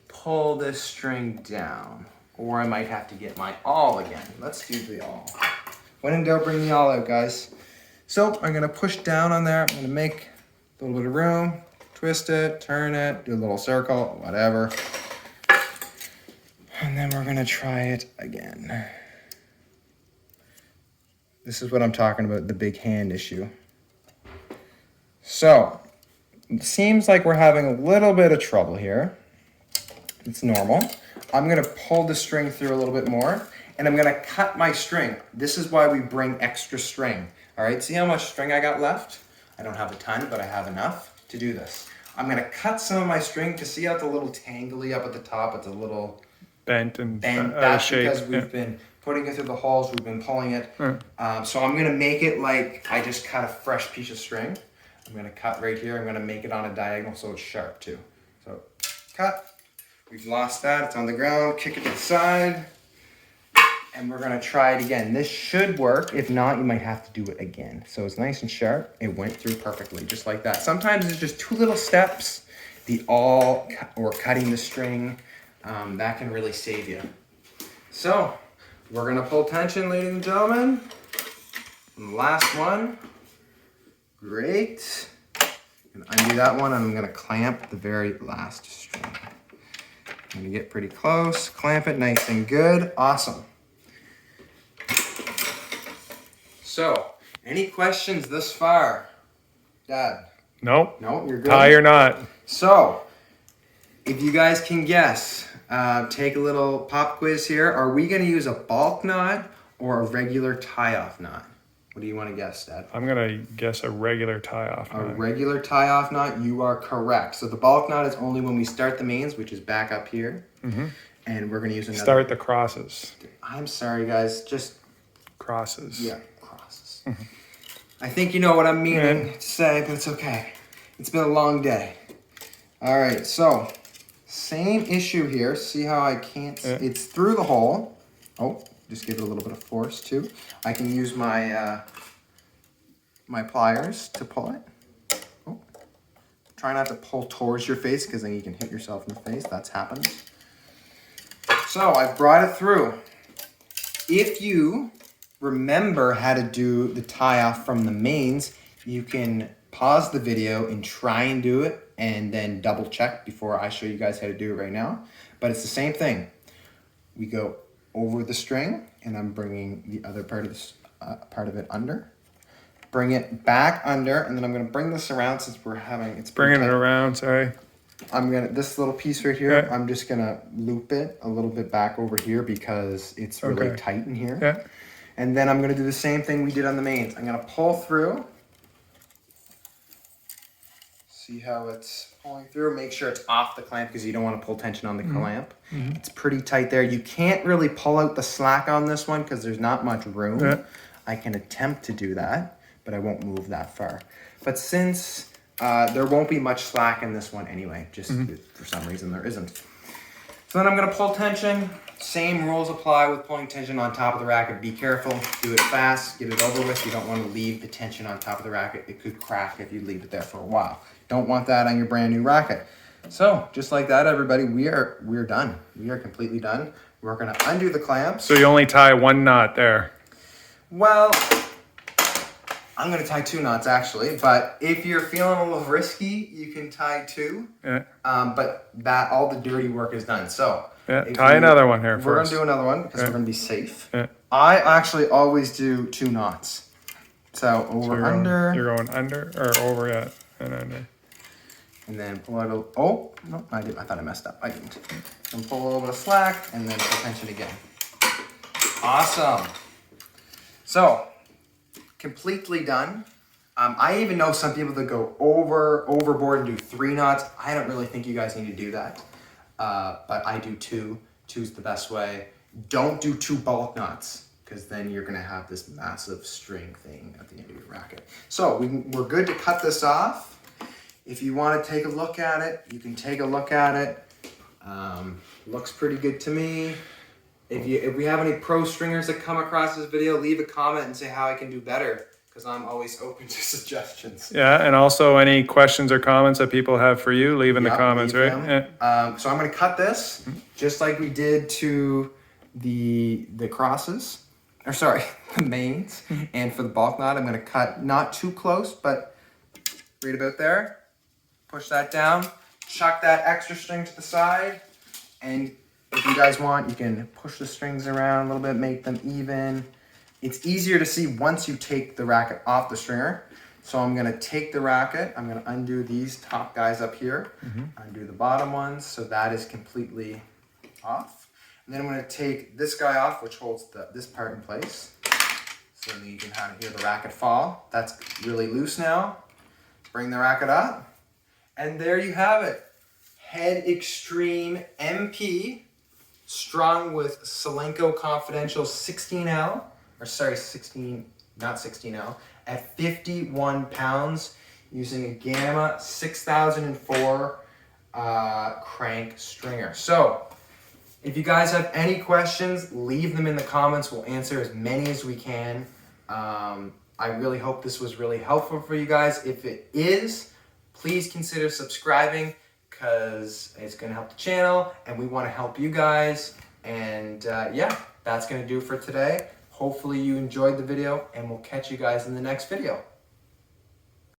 pull this string down. Or I might have to get my awl again. Let's do the awl. When in doubt, bring the awl out, guys. So I'm gonna push down on there. I'm gonna make a little bit of room, twist it, turn it, do a little circle, whatever. And then we're gonna try it again. This is what I'm talking about, the big hand issue. So, it seems like we're having a little bit of trouble here. It's normal. I'm gonna pull the string through a little bit more, and I'm gonna cut my string. This is why we bring extra string. All right, see how much string I got left? I don't have a ton, but I have enough to do this. I'm gonna cut some of my string to see how it's a little tangly up at the top. It's a little bent and that's shape. because we've been putting it through the holes, we've been pulling it. So I'm gonna make it like I just cut a fresh piece of string. I'm gonna cut right here. I'm gonna make it on a diagonal so it's sharp too. So cut. We've lost that, it's on the ground, kick it to the side, and we're gonna try it again. This should work. If not, you might have to do it again. So it's nice and sharp. It went through perfectly, just like that. Sometimes it's just 2 little steps, the awl or cutting the string, that can really save you. So we're gonna pull tension, ladies and gentlemen. And the last one, great. And undo that one, and I'm gonna clamp the very last string. I'm gonna get pretty close, clamp it nice and good. Awesome. So, any questions this far? Dad? Nope. No, you're good? Tie or not. So, if you guys can guess, take a little pop quiz here. Are we gonna use a bulk knot or a regular tie-off knot? What do you want to guess, Dad? I'm going to guess a regular tie-off knot. A regular tie-off knot, you are correct. So the bulk knot is only when we start the mains, which is back up here. And we're going to use another. Start the crosses. I'm sorry, guys. Just. Crosses. Yeah, crosses. I think you know what I'm meaning to say, but it's okay. It's been a long day. All right, so same issue here. See how I can't. It's through the hole. Oh. Just give it a little bit of force too. I can use my my pliers to pull it. Oh. Try not to pull towards your face because then you can hit yourself in the face. That's happened. So I brought it through. If you remember how to do the tie off from the mains, you can pause the video and try and do it and then double check before I show you guys how to do it right now. But it's the same thing. We go over the string, and I'm bringing the other part of this part of it under. Bring it back under, and then I'm gonna bring this around since we're having it's Bringing it around. Sorry. This little piece right here. I'm just gonna loop it a little bit back over here because it's really tight in here. Yeah. And then I'm gonna do the same thing we did on the mains. I'm gonna pull through. See how it's pulling through? Make sure it's off the clamp because you don't want to pull tension on the clamp. It's pretty tight there. You can't really pull out the slack on this one because there's not much room. Yeah. I can attempt to do that, but I won't move that far. But since there won't be much slack in this one anyway, just for some reason there isn't. So then I'm gonna pull tension. Same rules apply with pulling tension on top of the racket. Be careful, do it fast, get it over with. You don't want to leave the tension on top of the racket. It could crack if you leave it there for a while. Don't want that on your brand new racket. So just like that, everybody, we're done. We are completely done. We're gonna undo the clamps. So you only tie one knot there. Well, I'm gonna tie 2 knots actually, but if you're feeling a little risky, you can tie 2. Yeah. But that all the dirty work is done. So tie another one here We're first. gonna do another one because we're gonna be safe. Yeah. I actually always do 2 knots. So over under. You're going under or over and under. And then pull out a, oh, no, I thought I messed up. I didn't. And pull a little bit of slack and then pull tension again. Awesome. So, completely done. I even know some people that go overboard and do 3 knots. I don't really think you guys need to do that. But I do 2. 2's the best way. Don't do 2 bulk knots because then you're gonna have this massive string thing at the end of your racket. So we're good to cut this off. If you want to take a look at it, you can take a look at it. Looks pretty good to me. If we have any pro stringers that come across this video, leave a comment and say how I can do better because I'm always open to suggestions. Yeah, and also any questions or comments that people have for you, leave in the comments, right? Yeah. So I'm going to cut this just like we did to the crosses, or sorry, the mains. And for the bulk knot, I'm going to cut not too close, but right about there. Push that down, chuck that extra string to the side, and if you guys want, you can push the strings around a little bit, make them even. It's easier to see once you take the racket off the stringer. So I'm gonna take the racket, I'm gonna undo these top guys up here, undo the bottom ones, so that is completely off. And then I'm gonna take this guy off, which holds this part in place. So then you can kind of hear the racket fall. That's really loose now. Bring the racket up. And there you have it. Head Extreme MP, strung with Solenko Confidential 16L, or sorry, 16, not 16L, at 51 pounds using a Gamma 6004 crank stringer. So, if you guys have any questions, leave them in the comments. We'll answer as many as we can. I really hope this was really helpful for you guys. If it is, please consider subscribing because it's going to help the channel and we want to help you guys. And yeah, that's going to do it for today. Hopefully you enjoyed the video and we'll catch you guys in the next video.